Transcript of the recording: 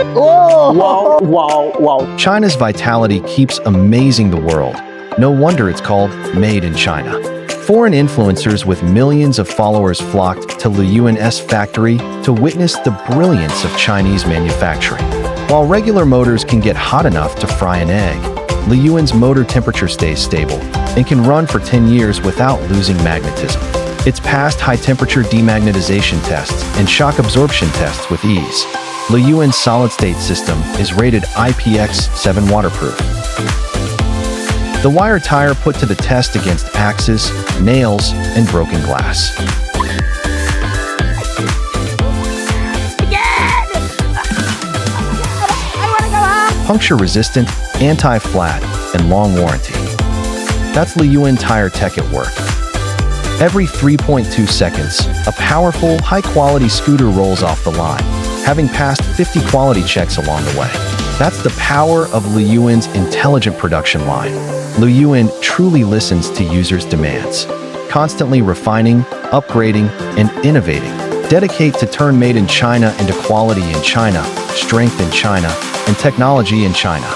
Wow, wow, wow. China's vitality keeps amazing the world. No wonder it's called Made in China. Foreign influencers with millions of followers flocked to LUYUAN's factory to witness the brilliance of Chinese manufacturing. While regular motors can get hot enough to fry an egg, LUYUAN's motor temperature stays stable and can run for 10 years without losing magnetism. It's passed high-temperature demagnetization tests and shock absorption tests with ease. LUYUAN's solid-state system is rated IPX7 waterproof. The wire tire put to the test against axes, nails, and broken glass. Puncture-resistant, anti-flat, and long warranty. That's LUYUAN tire tech at work. Every 3.2 seconds, a powerful, high-quality scooter rolls off the line, having passed 50 quality checks along the way. That's the power of LUYUAN's intelligent production line. LUYUAN truly listens to users' demands, constantly refining, upgrading, and innovating. Dedicate to turn Made in China into quality in China, strength in China, and technology in China.